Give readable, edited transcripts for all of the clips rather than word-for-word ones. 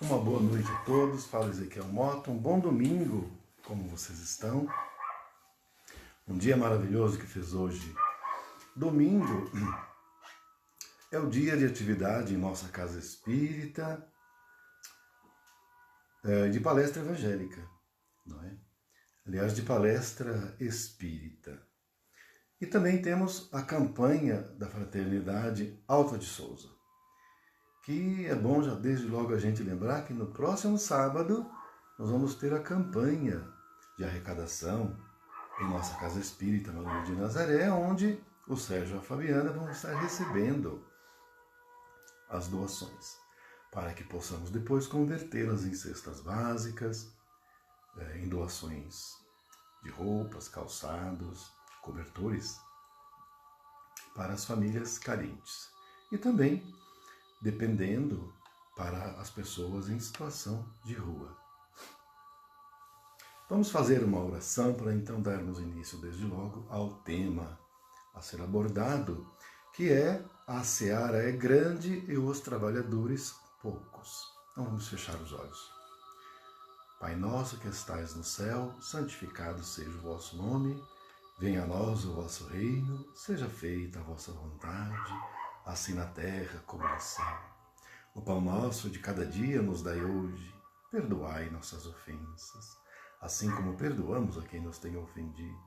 Uma boa noite a todos, fala Ezequiel Mota, um bom domingo, como vocês estão? Um dia maravilhoso que fez hoje. Domingo é o dia de atividade em nossa casa espírita, de palestra evangélica, não é? Aliás, de palestra espírita. E também temos a campanha da Fraternidade Alta de Souza, que é bom já desde logo a gente lembrar que no próximo sábado nós vamos ter a campanha de arrecadação em nossa casa espírita, Maria de Nazaré, onde o Sérgio e a Fabiana vão estar recebendo as doações, para que possamos depois convertê-las em cestas básicas, em doações de roupas, calçados, cobertores para as famílias carentes. E também, dependendo, para as pessoas em situação de rua. Vamos fazer uma oração para então darmos início desde logo ao tema a ser abordado, que é a seara é grande e os trabalhadores poucos. Então vamos fechar os olhos. Pai nosso que estais no céu, santificado seja o vosso nome, venha a nós o vosso reino, seja feita a vossa vontade, assim na terra como no céu. O pão nosso de cada dia nos dai hoje, perdoai nossas ofensas, assim como perdoamos a quem nos tem ofendido,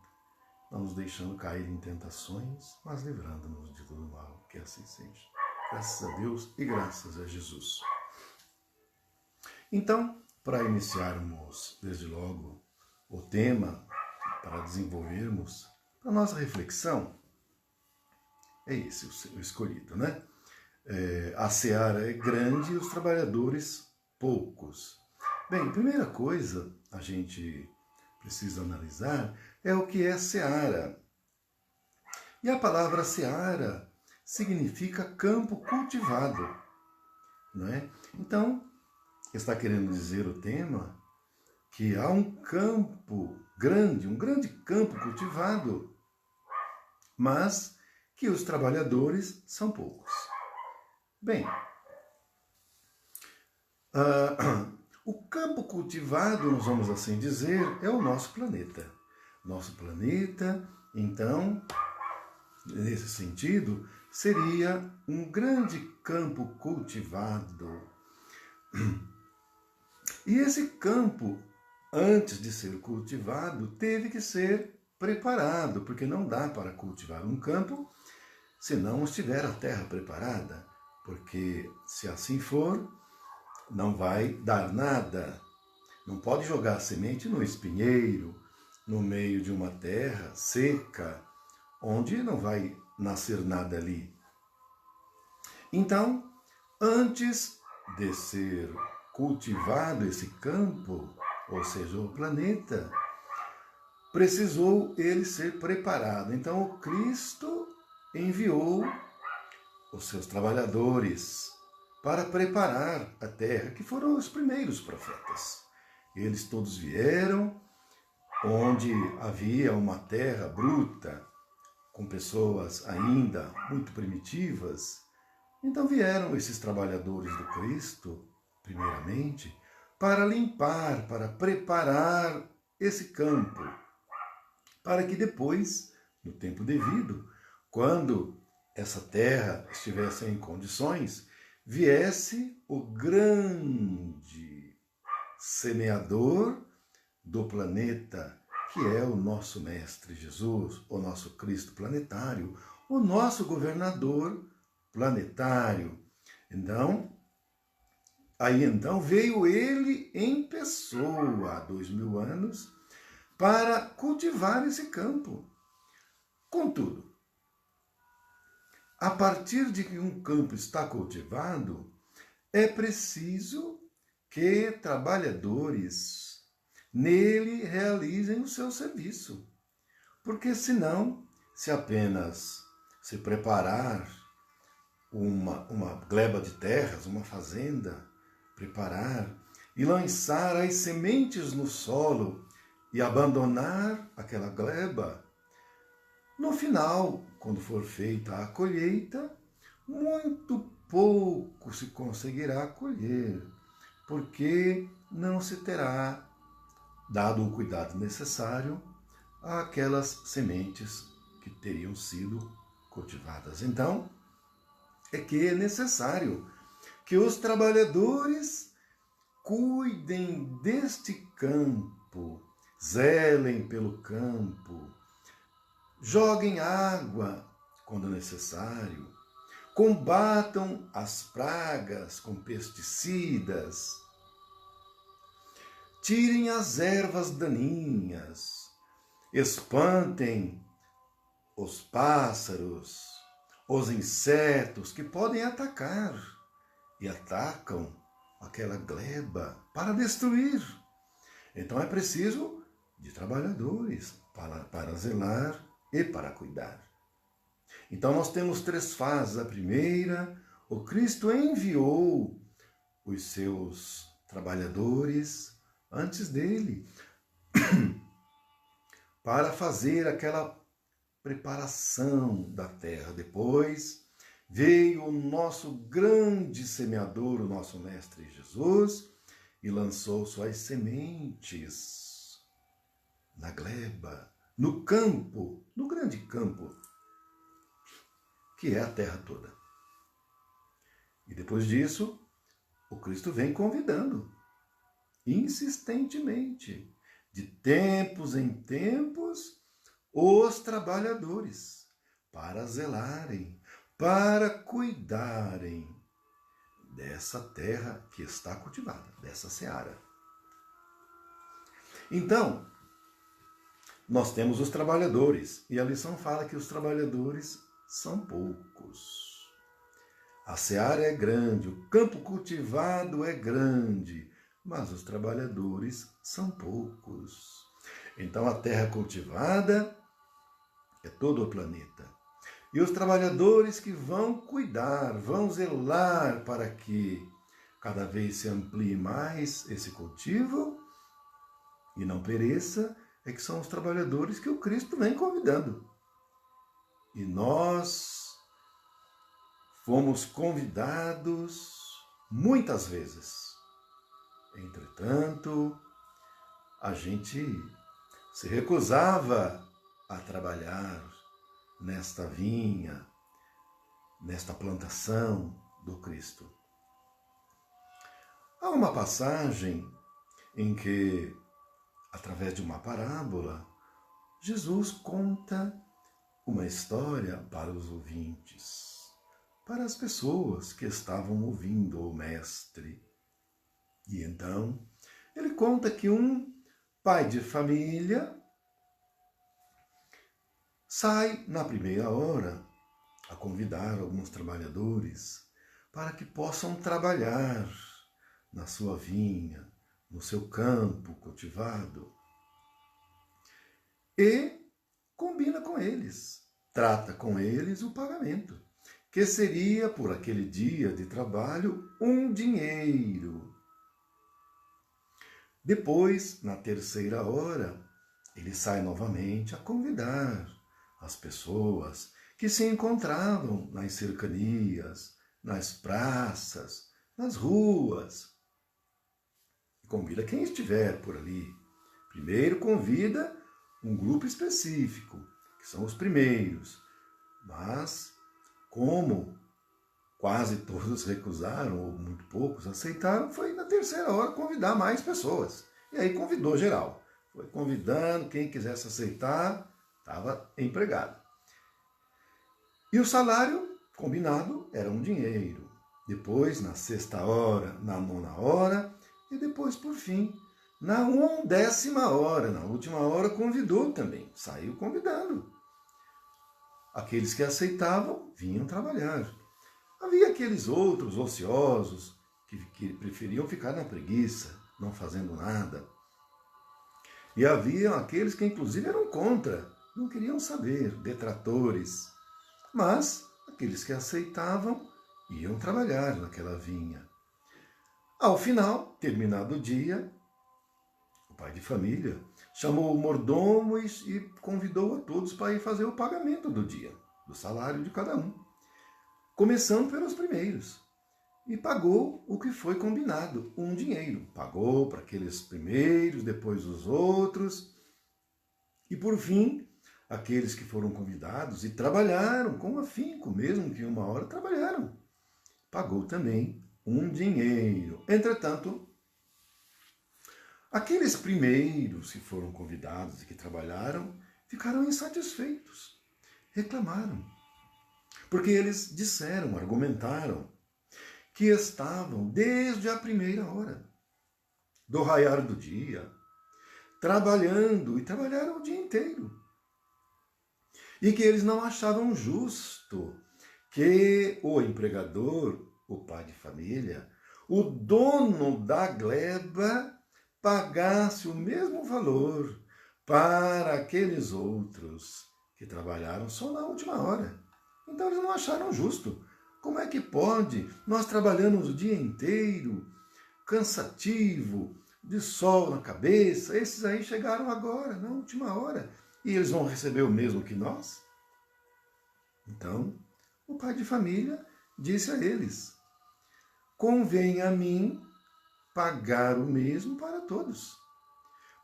não nos deixando cair em tentações, mas livrando-nos de todo mal, que assim seja. Graças a Deus e graças a Jesus. Então, para iniciarmos desde logo o tema, para desenvolvermos a nossa reflexão, é esse o escolhido, né? A seara é grande e os trabalhadores poucos. Bem, primeira coisa a gente precisa analisar é o que é seara. E a palavra seara significa campo cultivado, não é? Então, está querendo dizer o tema que há um campo grande, um grande campo cultivado, mas que os trabalhadores são poucos. Bem, o campo cultivado, nós vamos assim dizer, é o nosso planeta. Nosso planeta, então, nesse sentido, seria um grande campo cultivado. E esse campo, antes de ser cultivado, teve que ser preparado, porque não dá para cultivar um campo se não estiver a terra preparada, porque se assim for, não vai dar nada. Não pode jogar semente no espinheiro, no meio de uma terra seca, onde não vai nascer nada ali. Então, antes de ser cultivado esse campo, ou seja, o planeta, precisou ele ser preparado. Então, o Cristo enviou os seus trabalhadores para preparar a terra, que foram os primeiros profetas. Eles todos vieram onde havia uma terra bruta, com pessoas ainda muito primitivas. Então vieram esses trabalhadores do Cristo, primeiramente, para limpar, para preparar esse campo, para que depois, no tempo devido, quando essa terra estivesse em condições, viesse o grande semeador do planeta, que é o nosso Mestre Jesus, o nosso Cristo planetário, o nosso governador planetário. Então veio ele em pessoa, há 2000 anos, para cultivar esse campo. Contudo, a partir de que um campo está cultivado, é preciso que trabalhadores nele realizem o seu serviço. Porque senão, se apenas se preparar uma gleba de terras, uma fazenda, preparar e lançar as sementes no solo e abandonar aquela gleba, no final, quando for feita a colheita, muito pouco se conseguirá colher, porque não se terá dado o cuidado necessário àquelas sementes que teriam sido cultivadas. Então, é que é necessário que os trabalhadores cuidem deste campo, zelem pelo campo, joguem água quando necessário, combatam as pragas com pesticidas, tirem as ervas daninhas, espantem os pássaros, os insetos que podem atacar e atacam aquela gleba para destruir. Então é preciso de trabalhadores para zelar e para cuidar. Então nós temos 3 fases. A primeira, o Cristo enviou os seus trabalhadores antes dele para fazer aquela preparação da terra. Depois veio o nosso grande semeador, o nosso Mestre Jesus, e lançou suas sementes na gleba, no campo, no grande campo, que é a terra toda. E depois disso, o Cristo vem convidando, insistentemente, de tempos em tempos, os trabalhadores para zelarem, para cuidarem dessa terra que está cultivada, dessa seara. Então, nós temos os trabalhadores, e a lição fala que os trabalhadores são poucos. A seara é grande, o campo cultivado é grande, mas os trabalhadores são poucos. Então a terra cultivada é todo o planeta. E os trabalhadores que vão cuidar, vão zelar para que cada vez se amplie mais esse cultivo e não pereça, é que são os trabalhadores que o Cristo vem convidando. E nós fomos convidados muitas vezes. Entretanto, a gente se recusava a trabalhar nesta vinha, nesta plantação do Cristo. Há uma passagem em que, através de uma parábola, Jesus conta uma história para os ouvintes, para as pessoas que estavam ouvindo o Mestre. E então, ele conta que um pai de família sai na primeira hora a convidar alguns trabalhadores para que possam trabalhar na sua vinha, no seu campo cultivado. E combina com eles, trata com eles o pagamento, que seria por aquele dia de trabalho um dinheiro. Depois, na terceira hora, ele sai novamente a convidar as pessoas que se encontravam nas cercanias, nas praças, nas ruas. E convida quem estiver por ali. Primeiro convida um grupo específico, que são os primeiros. Mas, como quase todos recusaram, ou muito poucos aceitaram, foi na terceira hora convidar mais pessoas. E aí convidou geral. Foi convidando, quem quisesse aceitar, estava empregado. E o salário combinado era um dinheiro. Depois, na sexta hora, na nona hora, e depois, por fim, na 11ª hora, na última hora, convidou também. Saiu convidando. Aqueles que aceitavam vinham trabalhar. Havia aqueles outros ociosos que preferiam ficar na preguiça, não fazendo nada. E havia aqueles que inclusive eram contra, não queriam saber, detratores. Mas aqueles que aceitavam iam trabalhar naquela vinha. Ao final, terminado o dia, o pai de família chamou o mordomo e convidou a todos para ir fazer o pagamento do dia, do salário de cada um. Começando pelos primeiros. e pagou o que foi combinado, um dinheiro. Pagou para aqueles primeiros, depois os outros, e por fim, aqueles que foram convidados e trabalharam com afinco, mesmo que 1 hora trabalharam. Pagou também um dinheiro. Entretanto, aqueles primeiros que foram convidados e que trabalharam ficaram insatisfeitos, reclamaram, porque eles disseram, argumentaram, que estavam desde a primeira hora do raiar do dia, trabalhando e trabalharam o dia inteiro. E que eles não achavam justo que o empregador, o pai de família, o dono da gleba, pagasse o mesmo valor para aqueles outros que trabalharam só na última hora. Então eles não acharam justo. Como é que pode? Nós trabalhamos o dia inteiro, cansativo, de sol na cabeça, esses aí chegaram agora, na última hora, e eles vão receber o mesmo que nós? Então, o pai de família disse a eles: convém a mim pagar o mesmo para todos,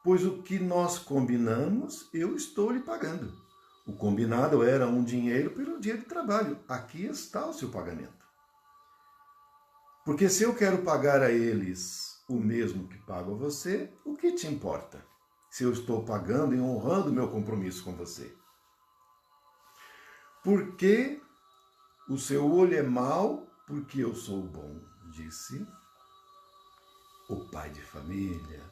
pois o que nós combinamos, eu estou lhe pagando. O combinado era um dinheiro pelo dia de trabalho. Aqui está o seu pagamento. Porque se eu quero pagar a eles o mesmo que pago a você, o que te importa? Se eu estou pagando e honrando o meu compromisso com você. Porque o seu olho é mau, porque eu sou bom, disse o pai de família.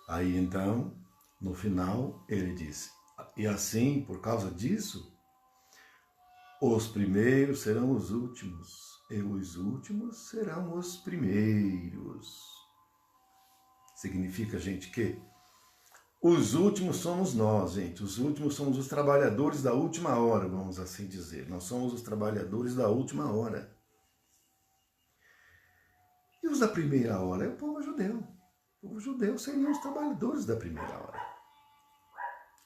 Aí então, no final, ele disse: e assim, por causa disso, os primeiros serão os últimos, e os últimos serão os primeiros. Significa, gente, que os últimos somos nós, gente. Os últimos somos os trabalhadores da última hora, vamos assim dizer. Nós somos os trabalhadores da última hora. E os da primeira hora é o povo judeu. O povo judeu seriam os trabalhadores da primeira hora.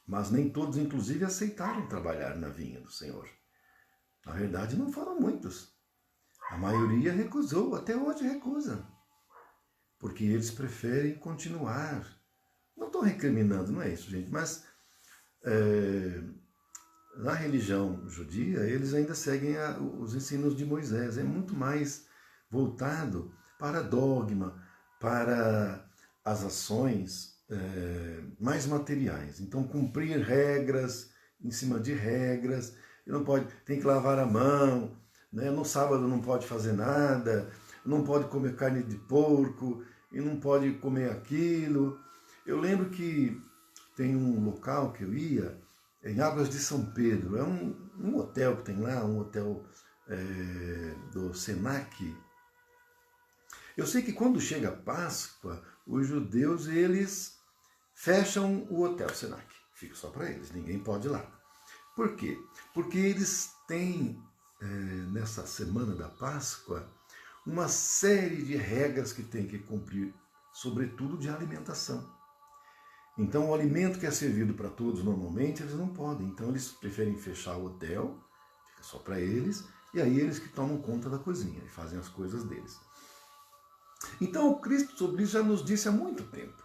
Mas nem todos, inclusive, aceitaram trabalhar na vinha do Senhor. Na verdade, não foram muitos. A maioria recusou, até hoje recusa. Porque eles preferem continuar. Não estou recriminando, não é isso, gente, mas na religião judia, eles ainda seguem os ensinos de Moisés. É muito mais voltado para dogma, para as ações mais materiais. Então, cumprir regras em cima de regras. Não pode, tem que lavar a mão, né? No sábado não pode fazer nada, não pode comer carne de porco, e não pode comer aquilo. Eu lembro que tem um local que eu ia, em Águas de São Pedro, é um hotel que tem lá, um hotel do Senac. Eu sei que quando chega a Páscoa, os judeus, eles fecham o hotel Senac. Fica só para eles, ninguém pode ir lá. Por quê? Porque eles têm, nessa semana da Páscoa, uma série de regras que tem que cumprir, sobretudo de alimentação. Então, o alimento que é servido para todos, normalmente, eles não podem. Então, eles preferem fechar o hotel, fica só para eles, e aí eles que tomam conta da cozinha e fazem as coisas deles. Então, o Cristo sobre isso já nos disse há muito tempo,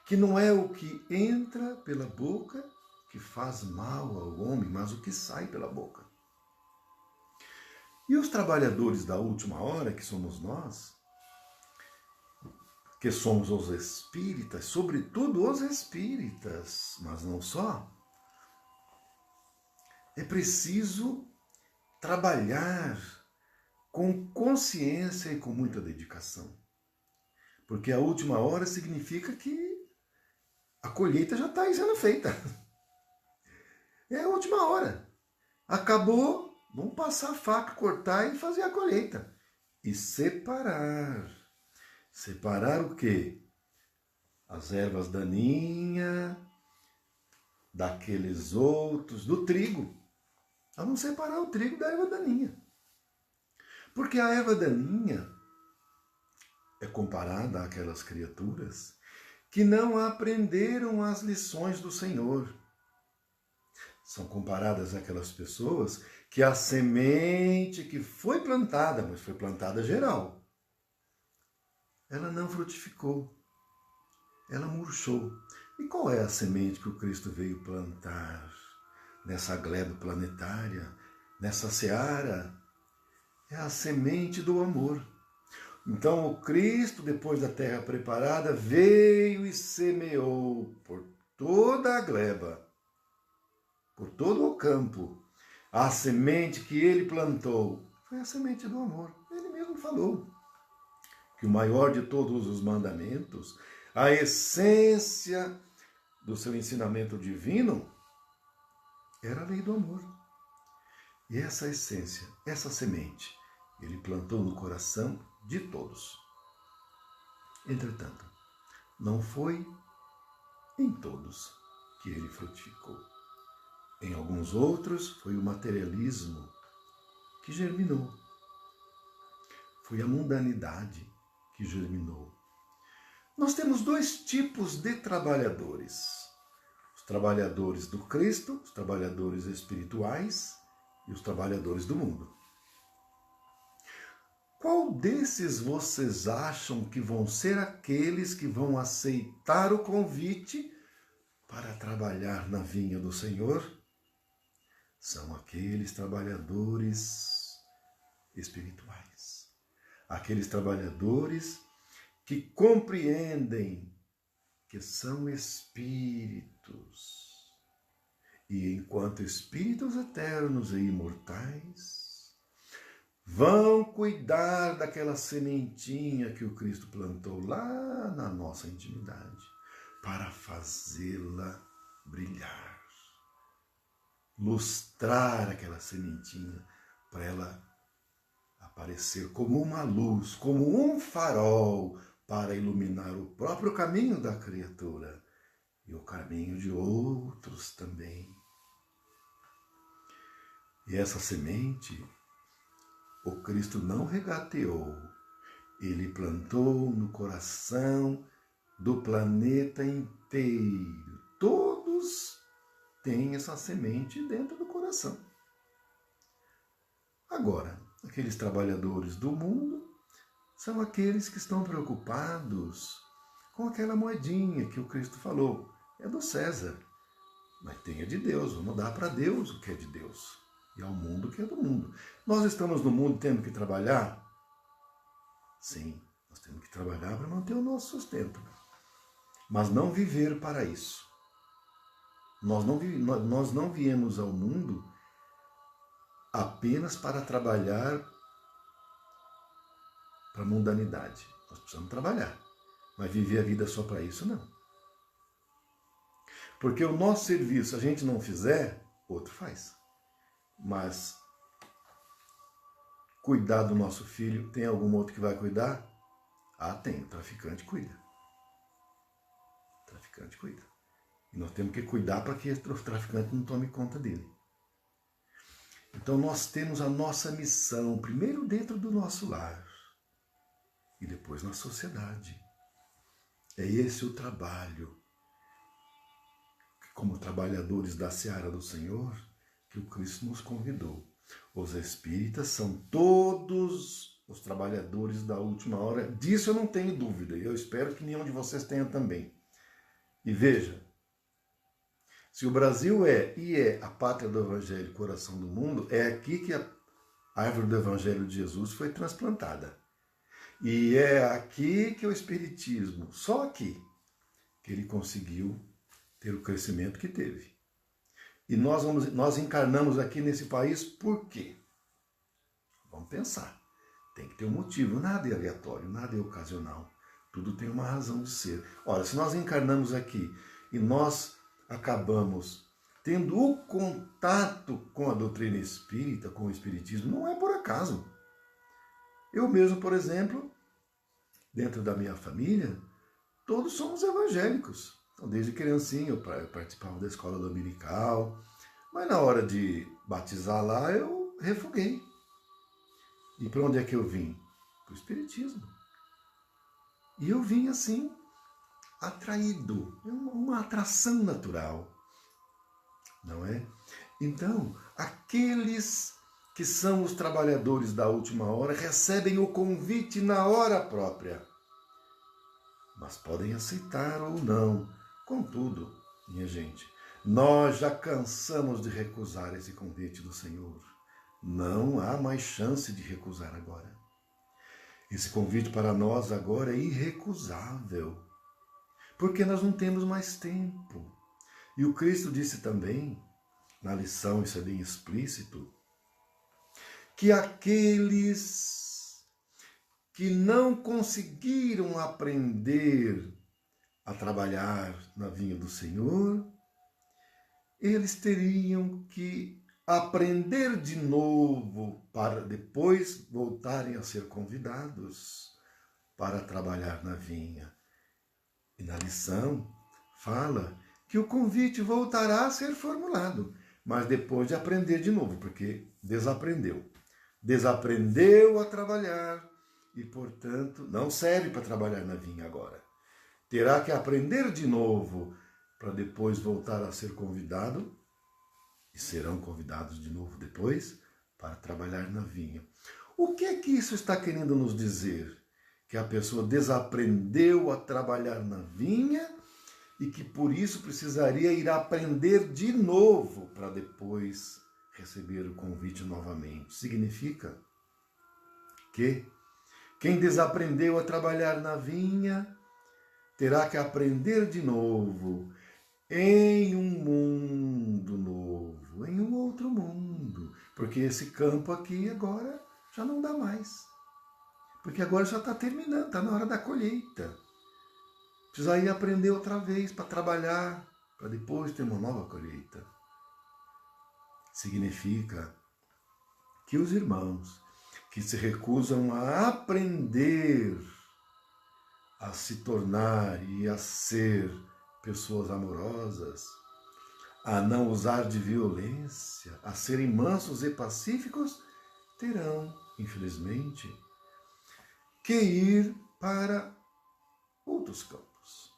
que não é o que entra pela boca que faz mal ao homem, mas o que sai pela boca. E os trabalhadores da última hora, que somos nós, que somos os espíritas, sobretudo os espíritas, mas não só, é preciso trabalhar com consciência e com muita dedicação. Porque a última hora significa que a colheita já está sendo feita. É a última hora. Acabou, vamos passar a faca, cortar e fazer a colheita. E separar. Separar o quê? As ervas daninhas daqueles outros, do trigo. Vamos separar o trigo da erva daninha. Porque a erva daninha é comparada àquelas criaturas que não aprenderam as lições do Senhor. são comparadas àquelas pessoas que a semente que foi plantada, mas foi plantada geral, ela não frutificou, ela murchou. E qual é a semente que o Cristo veio plantar nessa gleba planetária, nessa seara? É a semente do amor. Então o Cristo, depois da terra preparada, veio e semeou por toda a gleba, por todo o campo. A semente que ele plantou foi a semente do amor. Ele mesmo falou que o maior de todos os mandamentos, a essência do seu ensinamento divino, era a lei do amor. E essa essência, essa semente, ele plantou no coração de todos. Entretanto, não foi em todos que ele frutificou. Em alguns outros foi o materialismo que germinou. Foi a mundanidade que germinou. Nós temos dois tipos de trabalhadores. Os trabalhadores do Cristo, os trabalhadores espirituais e os trabalhadores do mundo. Qual desses vocês acham que vão ser aqueles que vão aceitar o convite para trabalhar na vinha do Senhor? São aqueles trabalhadores espirituais. Aqueles trabalhadores que compreendem que são espíritos. E enquanto espíritos eternos e imortais, vão cuidar daquela sementinha que o Cristo plantou lá na nossa intimidade, para fazê-la brilhar. Lustrar aquela sementinha, para ela aparecer como uma luz, como um farol, para iluminar o próprio caminho da criatura e o caminho de outros também. E essa semente, o Cristo não regateou, ele plantou no coração do planeta inteiro. Todos têm essa semente dentro do coração. Agora, aqueles trabalhadores do mundo são aqueles que estão preocupados com aquela moedinha que o Cristo falou. É do César, mas tem a de Deus. Vamos dar para Deus o que é de Deus e ao mundo o que é do mundo. Nós estamos no mundo tendo que trabalhar? Sim, nós temos que trabalhar para manter o nosso sustento, mas não viver para isso. Nós não viemos ao mundo apenas para trabalhar para a mundanidade. Nós precisamos trabalhar, mas viver a vida só para isso, não. Porque o nosso serviço, se a gente não fizer, outro faz. Mas cuidar do nosso filho, tem algum outro que vai cuidar? Ah, tem, o traficante cuida. O traficante cuida. E nós temos que cuidar para que o traficante não tome conta dele. Então nós temos a nossa missão, primeiro dentro do nosso lar e depois na sociedade. É esse o trabalho, como trabalhadores da seara do Senhor, que o Cristo nos convidou. Os espíritas são todos os trabalhadores da última hora. Disso eu não tenho dúvida, e eu espero que nenhum de vocês tenha também. E veja, se o Brasil é a pátria do Evangelho, coração do mundo, é aqui que a árvore do Evangelho de Jesus foi transplantada. E é aqui que o Espiritismo, só aqui, que ele conseguiu ter o crescimento que teve. E nós encarnamos aqui nesse país por quê? Vamos pensar. Tem que ter um motivo, nada é aleatório, nada é ocasional. Tudo tem uma razão de ser. Ora, se nós encarnamos aqui e nós acabamos tendo o contato com a doutrina espírita, com o espiritismo, não é por acaso. Eu mesmo, por exemplo, dentro da minha família, todos somos evangélicos. Então, desde criancinha eu participava da escola dominical, mas na hora de batizar lá eu refuguei. E para onde é que eu vim? Para o espiritismo. E eu vim assim, atraído, é uma atração natural, não é? Então, aqueles que são os trabalhadores da última hora recebem o convite na hora própria, mas podem aceitar ou não. Contudo, minha gente, nós já cansamos de recusar esse convite do Senhor. Não há mais chance de recusar agora. Esse convite para nós agora é irrecusável, porque nós não temos mais tempo. E o Cristo disse também, na lição, isso é bem explícito, que aqueles que não conseguiram aprender a trabalhar na vinha do Senhor, eles teriam que aprender de novo para depois voltarem a ser convidados para trabalhar na vinha. E na lição fala que o convite voltará a ser formulado, mas depois de aprender de novo, porque desaprendeu. Desaprendeu a trabalhar e, portanto, não serve para trabalhar na vinha agora. Terá que aprender de novo para depois voltar a ser convidado, e serão convidados de novo depois para trabalhar na vinha. O que é que isso está querendo nos dizer? Que a pessoa desaprendeu a trabalhar na vinha e que por isso precisaria ir aprender de novo para depois receber o convite novamente. Significa que quem desaprendeu a trabalhar na vinha terá que aprender de novo em um mundo novo, em um outro mundo, porque esse campo aqui agora já não dá mais, porque agora já está terminando, está na hora da colheita. Precisa ir aprender outra vez para trabalhar, para depois ter uma nova colheita. Significa que os irmãos que se recusam a aprender a se tornar e a ser pessoas amorosas, a não usar de violência, a serem mansos e pacíficos, terão, infelizmente, que ir para outros campos.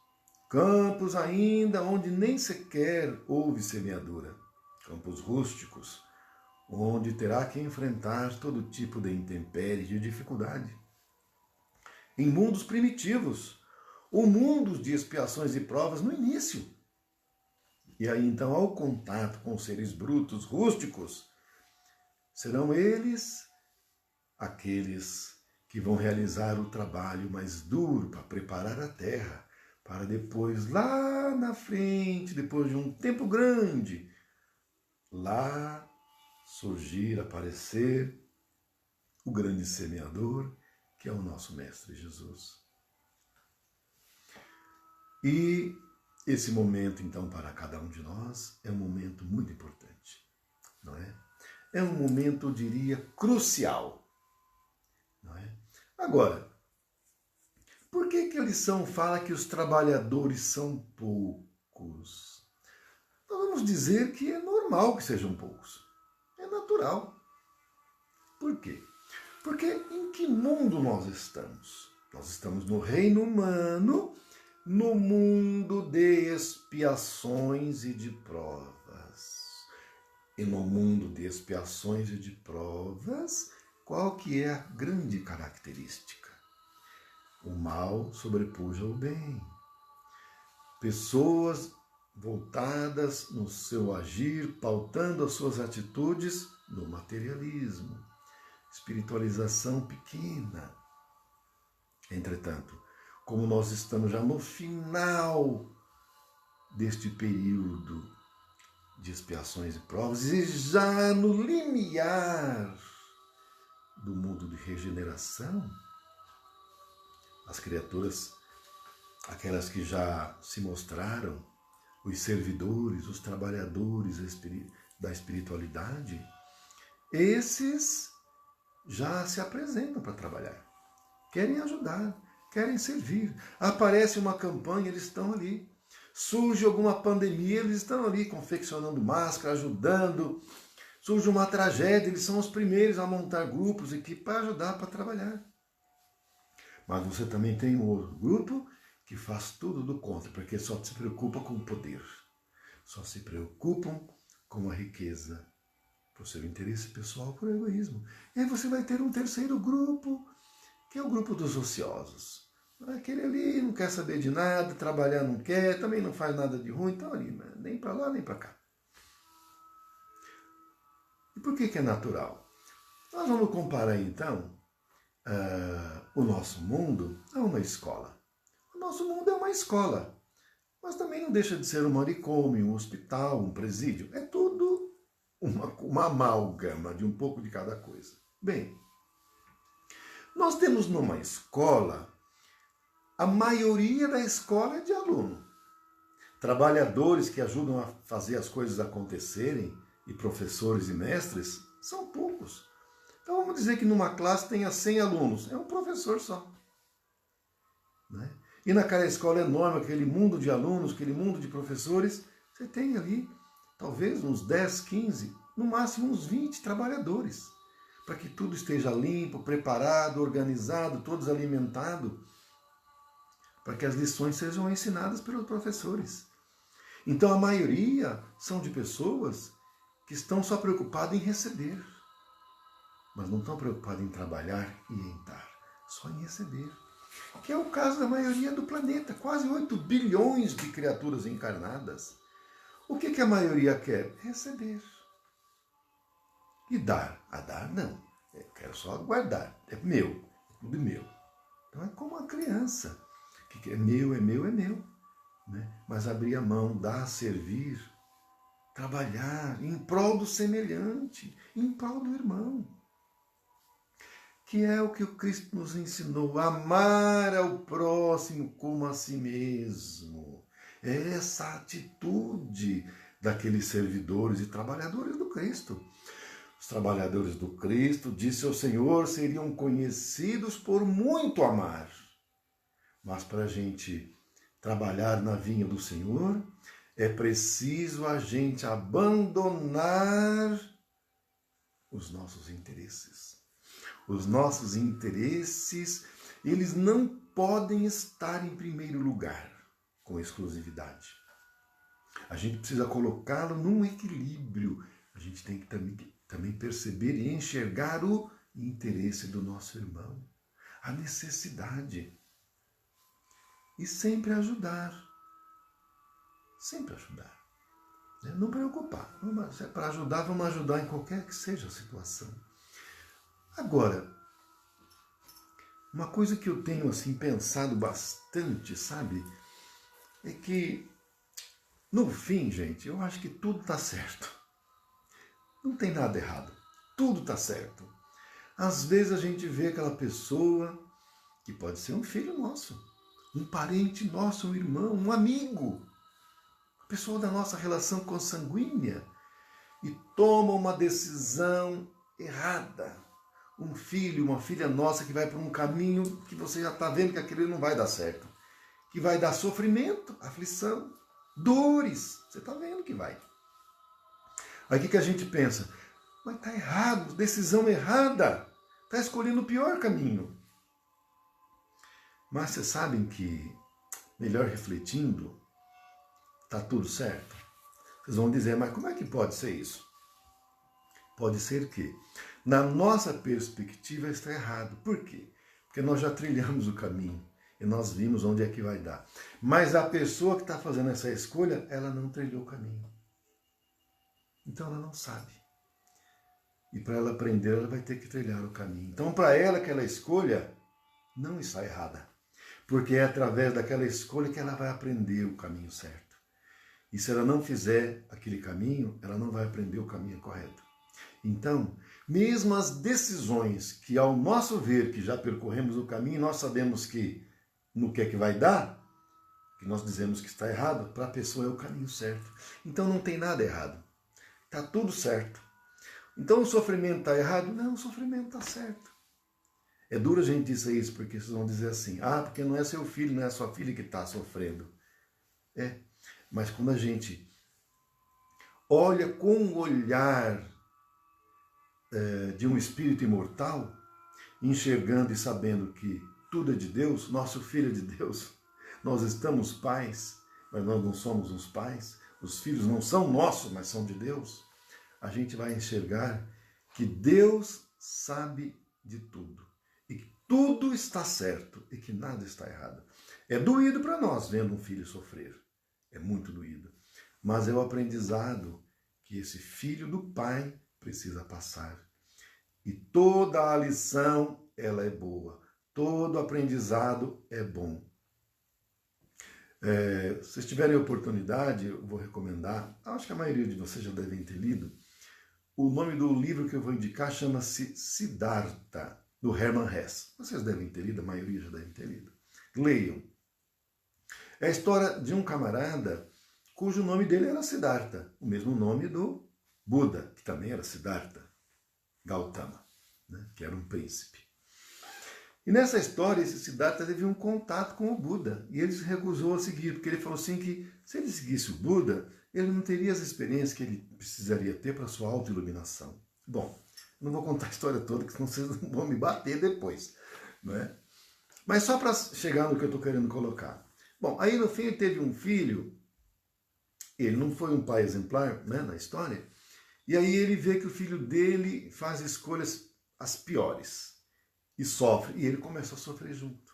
Campos ainda onde nem sequer houve semeadura. Campos rústicos, onde terá que enfrentar todo tipo de intempérie e dificuldade. Em mundos primitivos, ou mundos de expiações e provas no início. E aí então, ao contato com seres brutos, rústicos, serão eles aqueles que vão realizar o trabalho mais duro para preparar a terra, para depois, lá na frente, depois de um tempo grande, lá surgir, aparecer o grande semeador, que é o nosso Mestre Jesus. E esse momento, então, para cada um de nós, é um momento muito importante, não é? É um momento, eu diria, crucial, não é? Agora, por que a lição fala que os trabalhadores são poucos? Nós vamos dizer que é normal que sejam poucos. É natural. Por quê? Porque em que mundo nós estamos? Nós estamos no reino humano, no mundo de expiações e de provas. E no mundo de expiações e de provas, qual que é a grande característica? O mal sobrepuja o bem. Pessoas voltadas no seu agir, pautando as suas atitudes no materialismo. Espiritualização pequena. Entretanto, como nós estamos já no final deste período de expiações e provas e já no limiar do mundo de regeneração, as criaturas, aquelas que já se mostraram, os servidores, os trabalhadores da espiritualidade, esses já se apresentam para trabalhar, querem ajudar, querem servir. Aparece uma campanha, eles estão ali. Surge alguma pandemia, eles estão ali confeccionando máscara, ajudando. Surge uma tragédia, eles são os primeiros a montar grupos, equipes para ajudar, para trabalhar. Mas você também tem um outro grupo que faz tudo do contra, porque só se preocupa com o poder. Só se preocupam com a riqueza, por seu interesse pessoal, por egoísmo. E aí você vai ter um terceiro grupo, que é o grupo dos ociosos. Aquele ali não quer saber de nada, trabalhar não quer, também não faz nada de ruim, então ali, nem para lá nem para cá. E por que é natural? Nós vamos comparar então o nosso mundo a uma escola. O nosso mundo é uma escola, mas também não deixa de ser um manicômio, um hospital, um presídio. É tudo uma amálgama de um pouco de cada coisa. Bem, nós temos numa escola, a maioria da escola é de aluno. Trabalhadores que ajudam a fazer as coisas acontecerem, e professores e mestres, são poucos. Então vamos dizer que numa classe tenha 100 alunos, é um professor só. Né? E naquela escola enorme, aquele mundo de alunos, aquele mundo de professores, você tem ali talvez uns 10, 15, no máximo uns 20 trabalhadores, para que tudo esteja limpo, preparado, organizado, todos alimentados, para que as lições sejam ensinadas pelos professores. Então a maioria são de pessoas que estão só preocupadas em receber, mas não estão preocupadas em trabalhar e em dar, só em receber. Que é o caso da maioria do planeta, quase 8 bilhões de criaturas encarnadas. O que a maioria quer? Receber. E dar? A dar não. Eu quero só guardar. É meu. É tudo meu. Então é como a criança. Que é meu, é meu, é meu. Né? Mas abrir a mão, dar, servir, trabalhar em prol do semelhante, em prol do irmão. Que é o que o Cristo nos ensinou, amar ao próximo como a si mesmo. É essa atitude daqueles servidores e trabalhadores do Cristo. Os trabalhadores do Cristo, disse ao Senhor, seriam conhecidos por muito amar. Mas para a gente trabalhar na vinha do Senhor, é preciso a gente abandonar os nossos interesses. Os nossos interesses, eles não podem estar em primeiro lugar com exclusividade. A gente precisa colocá-lo num equilíbrio. A gente tem que também perceber e enxergar o interesse do nosso irmão, a necessidade. E sempre ajudar. Sempre ajudar. Não preocupar. Se é para ajudar, vamos ajudar em qualquer que seja a situação. Agora, uma coisa que eu tenho assim pensado bastante, sabe? É que, no fim, gente, eu acho que tudo está certo. Não tem nada errado. Tudo está certo. Às vezes a gente vê aquela pessoa que pode ser um filho nosso, um parente nosso, um irmão, um amigo, uma pessoa da nossa relação consanguínea, e toma uma decisão errada. Um filho, uma filha nossa que vai por um caminho que você já está vendo que aquele não vai dar certo. Que vai dar sofrimento, aflição, dores. Você está vendo que vai. Aí o que a gente pensa? Mas está errado, decisão errada. Está escolhendo o pior caminho. Mas vocês sabem que, melhor refletindo, está tudo certo? Vocês vão dizer, mas como é que pode ser isso? Pode ser que, na nossa perspectiva, está errado. Por quê? Porque nós já trilhamos o caminho e nós vimos onde é que vai dar. Mas a pessoa que está fazendo essa escolha, ela não trilhou o caminho. Então ela não sabe. E para ela aprender, ela vai ter que trilhar o caminho. Então, para ela, aquela escolha não está errada. Porque é através daquela escolha que ela vai aprender o caminho certo. E se ela não fizer aquele caminho, ela não vai aprender o caminho correto. Então, mesmo as decisões que, ao nosso ver, que já percorremos o caminho, nós sabemos que no que é que vai dar, que nós dizemos que está errado, para a pessoa é o caminho certo. Então não tem nada errado. Está tudo certo. Então o sofrimento está errado? Não, o sofrimento está certo. É duro a gente dizer isso, porque vocês vão dizer assim, porque não é seu filho, não é sua filha que está sofrendo. Mas quando a gente olha com o olhar de um espírito imortal, enxergando e sabendo que tudo é de Deus, nosso filho é de Deus, nós estamos pais, mas nós não somos os pais, os filhos não são nossos, mas são de Deus, a gente vai enxergar que Deus sabe de tudo e que tudo está certo e que nada está errado. É doído para nós vendo um filho sofrer, é muito doído, mas é o aprendizado que esse filho do pai precisa passar. E toda a lição, ela é boa, todo aprendizado é bom. Se vocês tiverem oportunidade, eu vou recomendar, acho que a maioria de vocês já devem ter lido, o nome do livro que eu vou indicar chama-se Siddhartha, do Hermann Hesse. Vocês devem ter lido, a maioria já devem ter lido. Leiam. É a história de um camarada cujo nome dele era Siddhartha, o mesmo nome do Buda, que também era Siddhartha Gautama, né, que era um príncipe. E nessa história, esse Siddhartha teve um contato com o Buda, e ele se recusou a seguir, porque ele falou assim que se ele seguisse o Buda, ele não teria as experiências que ele precisaria ter para a sua autoiluminação. Bom, não vou contar a história toda, porque senão vocês vão me bater depois, não é? Mas só para chegar no que eu estou querendo colocar. Bom, aí no fim ele teve um filho, ele não foi um pai exemplar, né, na história, e aí ele vê que o filho dele faz escolhas as piores e sofre, e ele começa a sofrer junto.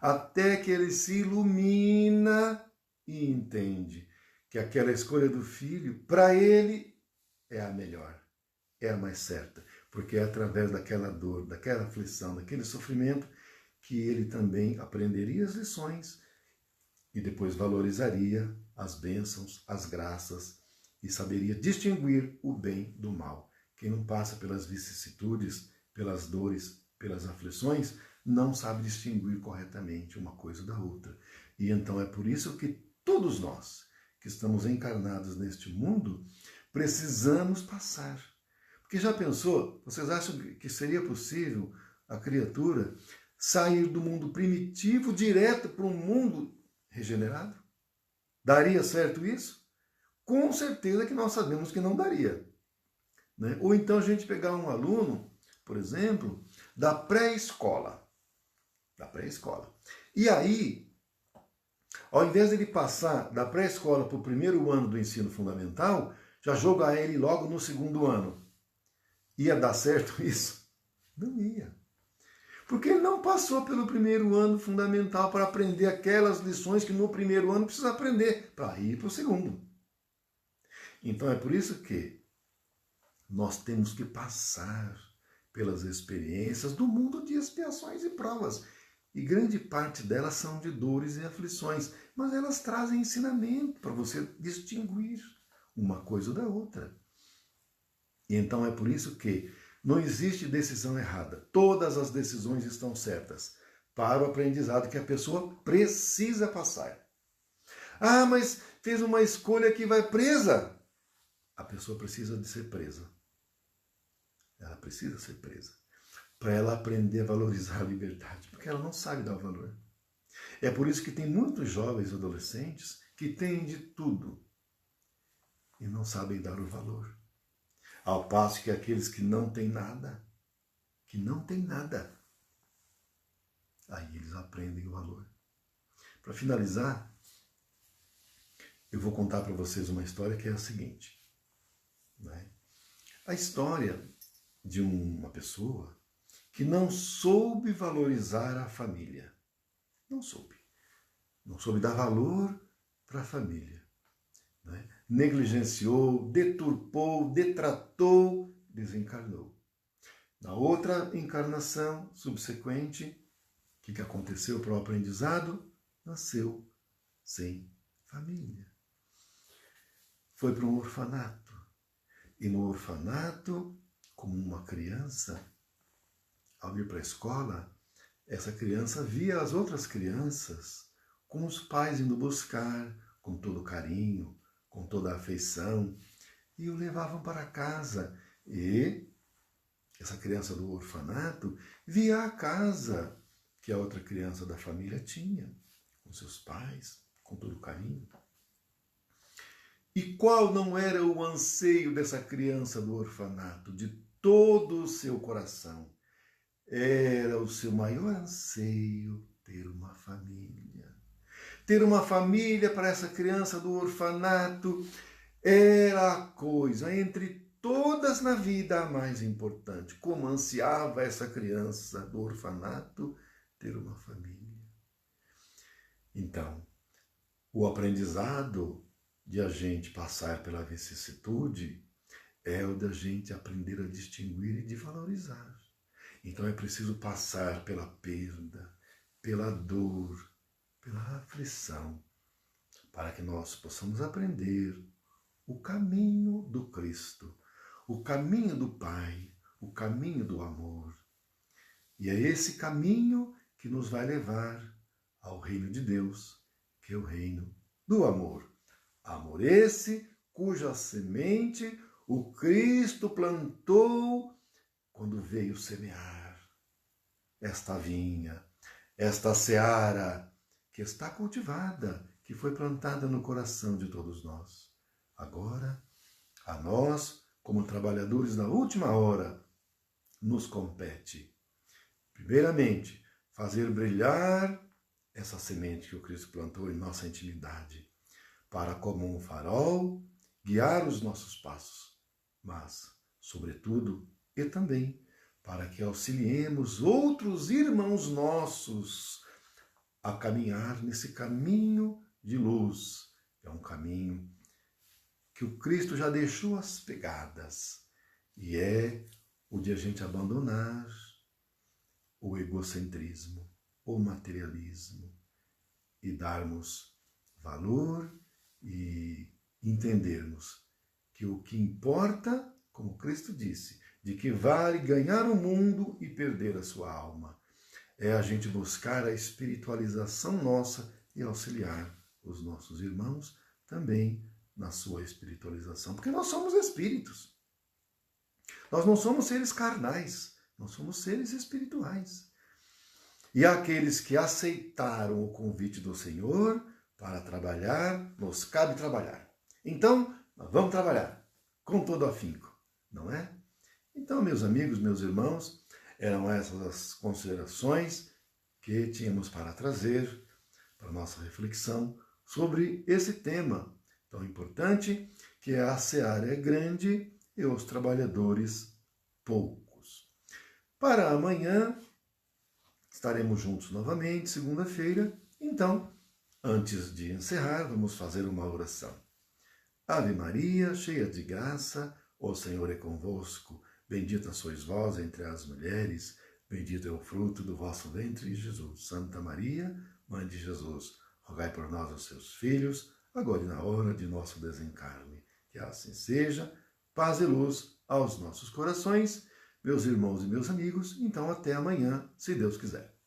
Até que ele se ilumina e entende que aquela escolha do filho, para ele, é a melhor, é a mais certa, porque é através daquela dor, daquela aflição, daquele sofrimento, que ele também aprenderia as lições e depois valorizaria as bênçãos, as graças e saberia distinguir o bem do mal. Quem não passa pelas vicissitudes, pelas dores, pelas aflições, não sabe distinguir corretamente uma coisa da outra. E então é por isso que todos nós que estamos encarnados neste mundo precisamos passar. Porque já pensou, vocês acham que seria possível a criatura sair do mundo primitivo direto para um mundo regenerado? Daria certo isso? Com certeza que nós sabemos que não daria, né? Ou então a gente pegar um aluno, por exemplo, da pré-escola. E aí, ao invés de ele passar da pré-escola para o primeiro ano do ensino fundamental, já jogar ele logo no segundo ano. Ia dar certo isso? Não ia. Porque ele não passou pelo primeiro ano fundamental para aprender aquelas lições que no primeiro ano precisa aprender para ir para o segundo. Então é por isso que nós temos que passar pelas experiências do mundo de expiações e provas. E grande parte delas são de dores e aflições, mas elas trazem ensinamento para você distinguir uma coisa da outra. E então é por isso que não existe decisão errada. Todas as decisões estão certas para o aprendizado que a pessoa precisa passar. Ah, mas fez uma escolha que vai presa. A pessoa precisa de ser presa. Ela precisa ser presa. Para ela aprender a valorizar a liberdade. Porque ela não sabe dar valor. É por isso que tem muitos jovens adolescentes que têm de tudo e não sabem dar o valor. Ao passo que aqueles que não têm nada, aí eles aprendem o valor. Para finalizar, eu vou contar para vocês uma história que é a seguinte. Né? A história de uma pessoa que não soube valorizar a família. Não soube. Não soube dar valor para a família. Né? Negligenciou, deturpou, detratou, desencarnou. Na outra encarnação subsequente, o que aconteceu para o aprendizado? Nasceu sem família. Foi para um orfanato. E no orfanato, como uma criança, ao ir para a escola, essa criança via as outras crianças com os pais indo buscar, com todo carinho, com toda a afeição, e o levavam para casa. E essa criança do orfanato via a casa que a outra criança da família tinha, com seus pais, com todo carinho. E qual não era o anseio dessa criança do orfanato, de todo o seu coração? Era o seu maior anseio ter uma família. ter uma família para essa criança do orfanato era a coisa entre todas na vida a mais importante. Como ansiava essa criança do orfanato ter uma família. Então, o aprendizado de a gente passar pela vicissitude é o da gente aprender a distinguir e de valorizar. Então é preciso passar pela perda, pela dor, pela aflição, para que nós possamos aprender o caminho do Cristo, o caminho do Pai, o caminho do amor. E é esse caminho que nos vai levar ao reino de Deus, que é o reino do amor. Amor esse cuja semente o Cristo plantou quando veio semear esta vinha, esta seara que está cultivada, que foi plantada no coração de todos nós. Agora, a nós, como trabalhadores da última hora, nos compete, primeiramente, fazer brilhar essa semente que o Cristo plantou em nossa intimidade, para, como um farol, guiar os nossos passos, mas, sobretudo, e também para que auxiliemos outros irmãos nossos a caminhar nesse caminho de luz. É um caminho que o Cristo já deixou as pegadas, e é o de a gente abandonar o egocentrismo, o materialismo, e darmos valor e entendermos que o que importa, como Cristo disse, de que vale ganhar o mundo e perder a sua alma, é a gente buscar a espiritualização nossa e auxiliar os nossos irmãos também na sua espiritualização, porque nós somos espíritos. Nós não somos seres carnais, nós somos seres espirituais. E aqueles que aceitaram o convite do Senhor para trabalhar, nos cabe trabalhar. Então, nós vamos trabalhar com todo afinco, não é? Então, meus amigos, meus irmãos, eram essas as considerações que tínhamos para trazer para a nossa reflexão sobre esse tema tão importante, que é a seara é grande e os trabalhadores poucos. Para amanhã, estaremos juntos novamente, segunda-feira. Então, antes de encerrar, vamos fazer uma oração. Ave Maria, cheia de graça, o Senhor é convosco. Bendita sois vós entre as mulheres, bendito é o fruto do vosso ventre, Jesus. Santa Maria, Mãe de Jesus, rogai por nós, os seus filhos, agora e na hora de nosso desencarne. Que assim seja. Paz e luz aos nossos corações, meus irmãos e meus amigos. Então, até amanhã, se Deus quiser.